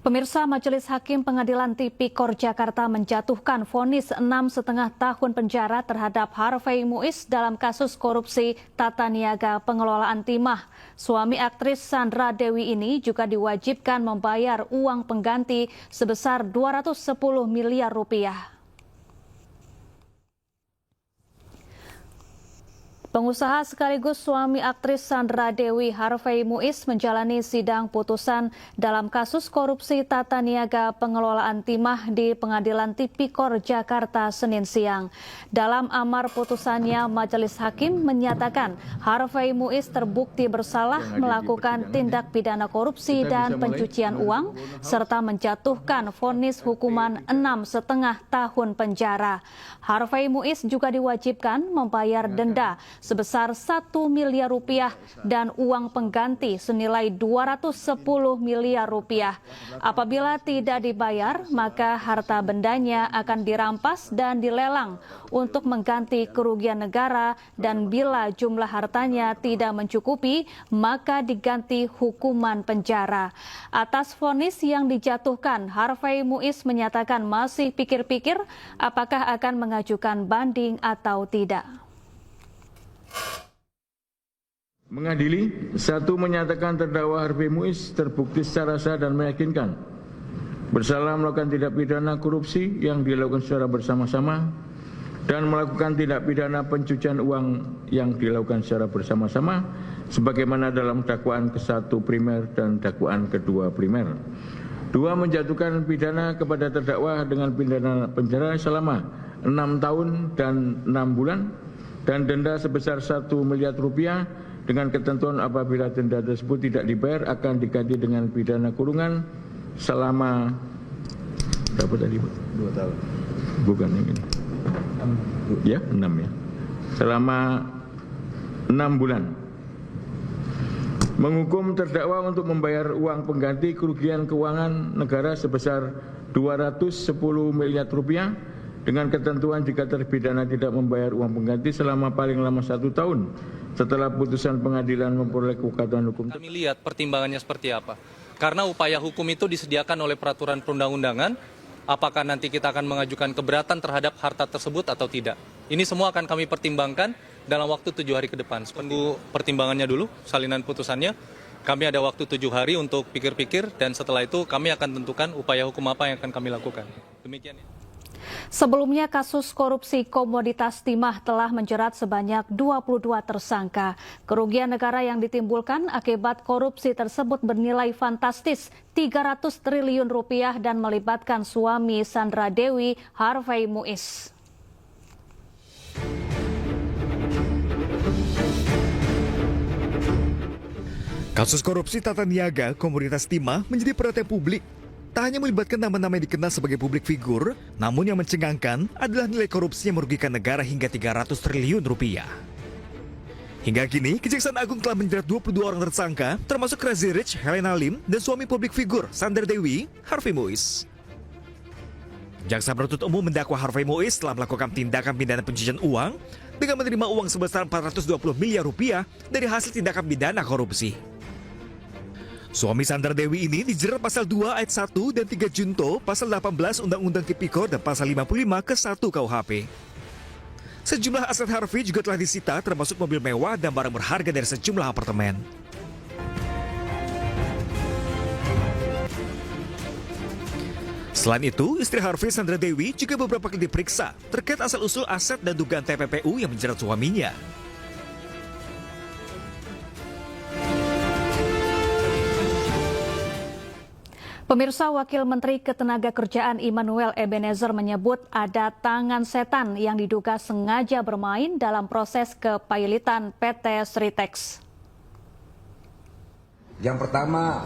Pemirsa, Majelis Hakim Pengadilan Tipikor Jakarta menjatuhkan vonis 6,5 tahun penjara terhadap Harvey Muiz dalam kasus korupsi tata niaga pengelolaan timah. Suami aktris Sandra Dewi ini juga diwajibkan membayar uang pengganti sebesar 210 miliar rupiah. Pengusaha sekaligus suami aktris Sandra Dewi, Harvey Muiz, menjalani sidang putusan dalam kasus korupsi tata niaga pengelolaan timah di Pengadilan Tipikor Jakarta Senin siang. Dalam amar putusannya, Majelis Hakim menyatakan Harvey Muiz terbukti bersalah melakukan tindak pidana korupsi dan pencucian uang, serta menjatuhkan vonis hukuman 6,5 tahun penjara. Harvey Muiz juga diwajibkan membayar denda sebesar 1 miliar rupiah dan uang pengganti senilai 210 miliar rupiah. Apabila tidak dibayar, maka harta bendanya akan dirampas dan dilelang untuk mengganti kerugian negara, dan bila jumlah hartanya tidak mencukupi, maka diganti hukuman penjara. Atas vonis yang dijatuhkan, Harvey Muiz menyatakan masih pikir-pikir apakah akan mengajukan banding atau tidak. Mengadili, 1. Menyatakan terdakwa Harvey Muiz terbukti secara sah dan meyakinkan bersalah melakukan tindak pidana korupsi yang dilakukan secara bersama-sama dan melakukan tindak pidana pencucian uang yang dilakukan secara bersama-sama sebagaimana dalam dakwaan ke-1 primer dan dakwaan kedua primer. 2. Menjatuhkan pidana kepada terdakwa dengan pidana penjara selama 6 tahun dan 6 bulan dan denda sebesar 1 miliar rupiah dengan ketentuan apabila denda tersebut tidak dibayar akan diganti dengan pidana kurungan selama berapa tadi, Pak? 2 tahun. Bukan yang ini. Ya, 6 ya. Selama 6 bulan. Menghukum terdakwa untuk membayar uang pengganti kerugian keuangan negara sebesar 210 miliar rupiah dengan ketentuan jika terpidana tidak membayar uang pengganti selama paling lama 1 tahun setelah putusan pengadilan memperoleh kekuatan hukum. Kami lihat pertimbangannya seperti apa. Karena upaya hukum itu disediakan oleh peraturan perundang-undangan, apakah nanti kita akan mengajukan keberatan terhadap harta tersebut atau tidak. Ini semua akan kami pertimbangkan dalam waktu 7 hari ke depan. Tunggu pertimbangannya dulu, salinan putusannya. Kami ada waktu 7 hari untuk pikir-pikir, dan setelah itu kami akan tentukan upaya hukum apa yang akan kami lakukan. Demikian. Sebelumnya, kasus korupsi komoditas timah telah menjerat sebanyak 22 tersangka. Kerugian negara yang ditimbulkan akibat korupsi tersebut bernilai fantastis 300 triliun rupiah dan melibatkan suami Sandra Dewi, Harvey Muiz. Kasus korupsi tata niaga komoditas timah menjadi perhatian publik. Tak hanya melibatkan nama-nama yang dikenal sebagai publik figur, namun yang mencengangkan adalah nilai korupsi yang merugikan negara hingga 300 triliun rupiah. Hingga kini, Kejaksaan Agung telah menjerat 22 orang tersangka, termasuk Crazy Rich, Helena Lim, dan suami publik figur Sandra Dewi, Harvey Muiz. Jaksa penuntut umum mendakwa Harvey Muiz telah melakukan tindakan pidana pencucian uang dengan menerima uang sebesar 420 miliar rupiah dari hasil tindakan pidana korupsi. Suami Sandra Dewi ini dijerat pasal 2 ayat 1 dan 3 junto, pasal 18 Undang-Undang Tipikor dan pasal 55 ke-1 KUHP. Sejumlah aset Harvey juga telah disita, termasuk mobil mewah dan barang berharga dari sejumlah apartemen. Selain itu, istri Harvey, Sandra Dewi, juga beberapa kali diperiksa terkait asal-usul aset dan dugaan TPPU yang menjerat suaminya. Pemirsa, Wakil Menteri Ketenagakerjaan Immanuel Ebenezer menyebut ada tangan setan yang diduga sengaja bermain dalam proses kepailitan PT Sritex. Yang pertama,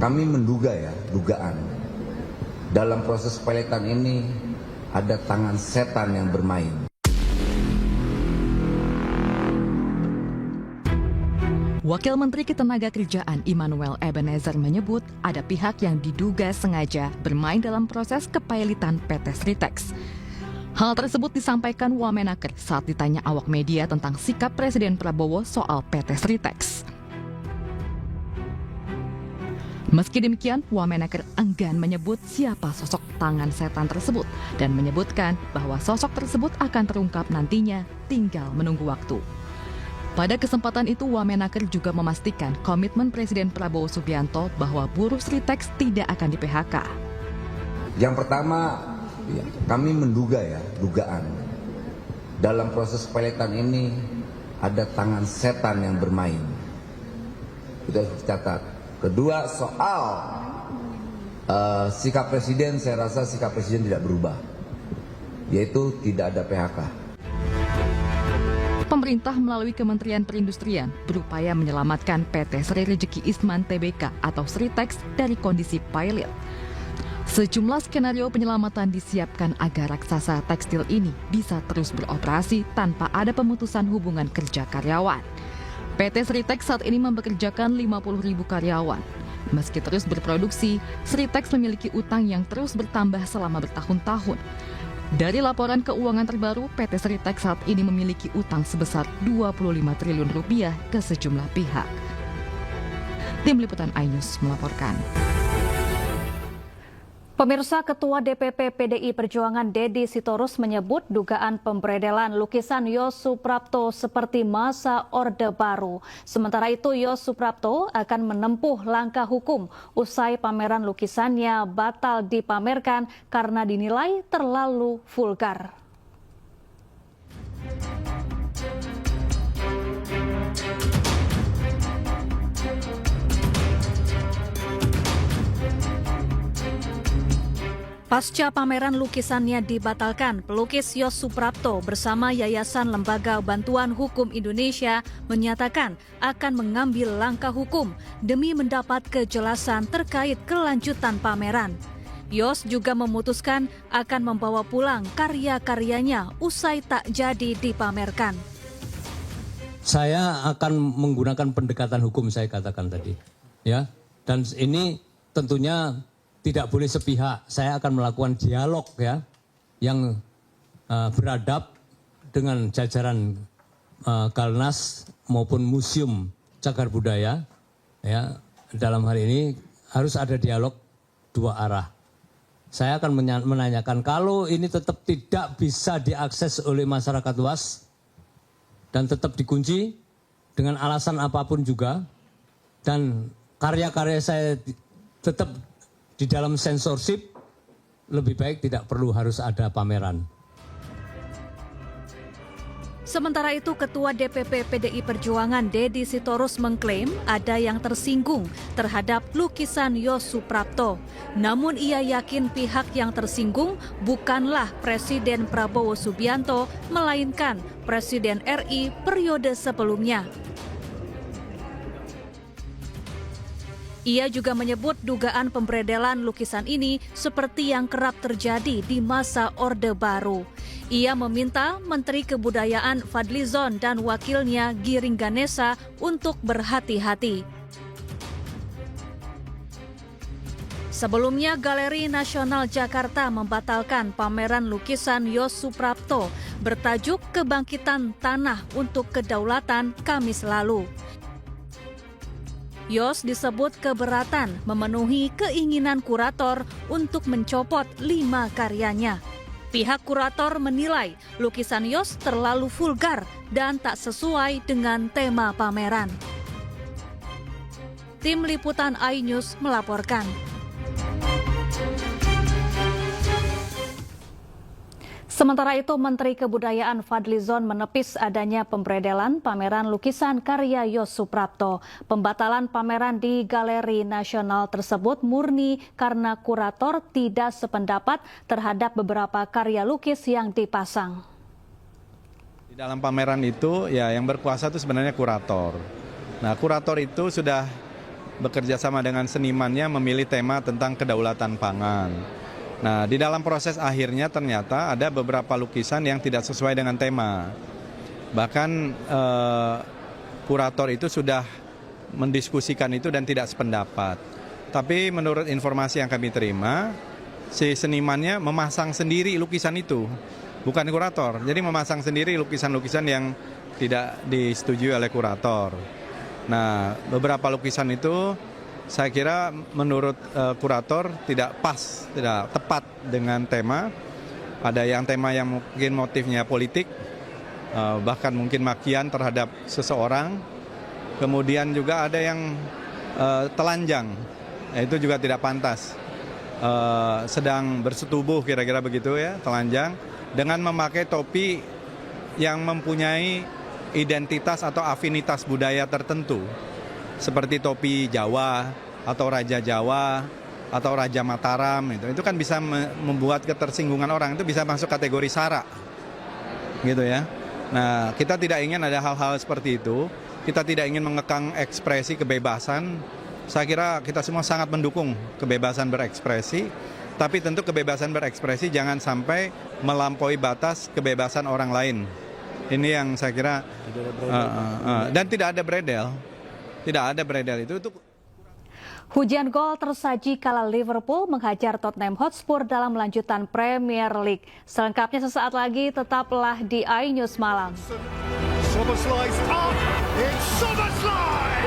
kami menduga dugaan. Dalam proses kepailitan ini ada tangan setan yang bermain. Wakil Menteri Ketenagakerjaan Immanuel Ebenezer menyebut ada pihak yang diduga sengaja bermain dalam proses kepailitan PT Sritex. Hal tersebut disampaikan Wamenaker saat ditanya awak media tentang sikap Presiden Prabowo soal PT Sritex. Meski demikian, Wamenaker enggan menyebut siapa sosok tangan setan tersebut dan menyebutkan bahwa sosok tersebut akan terungkap nantinya, tinggal menunggu waktu. Pada kesempatan itu, Wamenaker juga memastikan komitmen Presiden Prabowo Subianto bahwa buruh Sritex tidak akan di-PHK. Yang pertama, kami menduga dugaan. Dalam proses peletan ini ada tangan setan yang bermain. Itu harus dicatat. Kedua, soal sikap Presiden, saya rasa sikap Presiden tidak berubah. Yaitu tidak ada PHK. Pemerintah melalui Kementerian Perindustrian berupaya menyelamatkan PT Sri Rejeki Isman Tbk atau Sritex dari kondisi pilot. Sejumlah skenario penyelamatan disiapkan agar raksasa tekstil ini bisa terus beroperasi tanpa ada pemutusan hubungan kerja karyawan. PT Sritex saat ini mempekerjakan 50.000 karyawan. Meski terus berproduksi, Sritex memiliki utang yang terus bertambah selama bertahun-tahun. Dari laporan keuangan terbaru, PT Sritex saat ini memiliki utang sebesar 25 triliun rupiah ke sejumlah pihak. Tim Liputan iNews melaporkan. Pemirsa, Ketua DPP PDI Perjuangan Deddy Sitorus menyebut dugaan pemberedelan lukisan Yos Suprapto seperti masa Orde Baru. Sementara itu, Yos Suprapto akan menempuh langkah hukum usai pameran lukisannya batal dipamerkan karena dinilai terlalu vulgar. Pasca pameran lukisannya dibatalkan, pelukis Yos Suprapto bersama Yayasan Lembaga Bantuan Hukum Indonesia menyatakan akan mengambil langkah hukum demi mendapat kejelasan terkait kelanjutan pameran. Yos juga memutuskan akan membawa pulang karya-karyanya usai tak jadi dipamerkan. Saya akan menggunakan pendekatan hukum, saya katakan tadi, ya. Dan ini tentunya tidak boleh sepihak. Saya akan melakukan dialog yang beradab dengan jajaran Kalnas maupun Museum Cagar Budaya. Ya, dalam hal ini harus ada dialog dua arah. Saya akan menanyakan kalau ini tetap tidak bisa diakses oleh masyarakat luas dan tetap dikunci dengan alasan apapun juga, dan karya-karya saya tetap di dalam sensorship, lebih baik tidak perlu harus ada pameran. Sementara itu, Ketua DPP PDI Perjuangan Deddy Sitorus mengklaim ada yang tersinggung terhadap lukisan Yos Suprapto. Namun ia yakin pihak yang tersinggung bukanlah Presiden Prabowo Subianto, melainkan Presiden RI periode sebelumnya. Ia juga menyebut dugaan pemberedelan lukisan ini seperti yang kerap terjadi di masa Orde Baru. Ia meminta Menteri Kebudayaan Fadlizon dan wakilnya Giring Ganesa untuk berhati-hati. Sebelumnya, Galeri Nasional Jakarta membatalkan pameran lukisan Yos Suprapto bertajuk Kebangkitan Tanah untuk Kedaulatan Kamis lalu. Yos disebut keberatan memenuhi keinginan kurator untuk mencopot 5 karyanya. Pihak kurator menilai lukisan Yos terlalu vulgar dan tak sesuai dengan tema pameran. Tim Liputan iNews melaporkan. Sementara itu, Menteri Kebudayaan Fadlizon menepis adanya pemberedelan pameran lukisan karya Yos Suprapto. Pembatalan pameran di Galeri Nasional tersebut murni karena kurator tidak sependapat terhadap beberapa karya lukis yang dipasang. Di dalam pameran itu, ya yang berkuasa itu sebenarnya kurator. Nah, kurator itu sudah bekerja sama dengan senimannya memilih tema tentang kedaulatan pangan. Nah, di dalam proses akhirnya ternyata ada beberapa lukisan yang tidak sesuai dengan tema. Bahkan kurator itu sudah mendiskusikan itu dan tidak sependapat. Tapi menurut informasi yang kami terima, si senimannya memasang sendiri lukisan itu, bukan kurator. Jadi memasang sendiri lukisan-lukisan yang tidak disetujui oleh kurator. Nah, beberapa lukisan itu saya kira menurut kurator tidak pas, tidak tepat dengan tema. Ada yang tema yang mungkin motifnya politik, bahkan mungkin makian terhadap seseorang. Kemudian juga ada yang telanjang, itu juga tidak pantas. Sedang bersetubuh kira-kira begitu ya, telanjang, dengan memakai topi yang mempunyai identitas atau afinitas budaya tertentu. Seperti topi Jawa, atau Raja Jawa, atau Raja Mataram, itu kan bisa membuat ketersinggungan orang, itu bisa masuk kategori sara, gitu ya. Nah, kita tidak ingin ada hal-hal seperti itu, kita tidak ingin mengekang ekspresi kebebasan. Saya kira kita semua sangat mendukung kebebasan berekspresi, tapi tentu kebebasan berekspresi jangan sampai melampaui batas kebebasan orang lain. Ini yang saya kira, dan tidak ada beredel. Tidak ada beredel itu. Hujan gol tersaji kala Liverpool menghajar Tottenham Hotspur dalam lanjutan Premier League. Selengkapnya sesaat lagi, tetaplah di iNews Malam. Szoboszlai's up, it's Szoboszlai!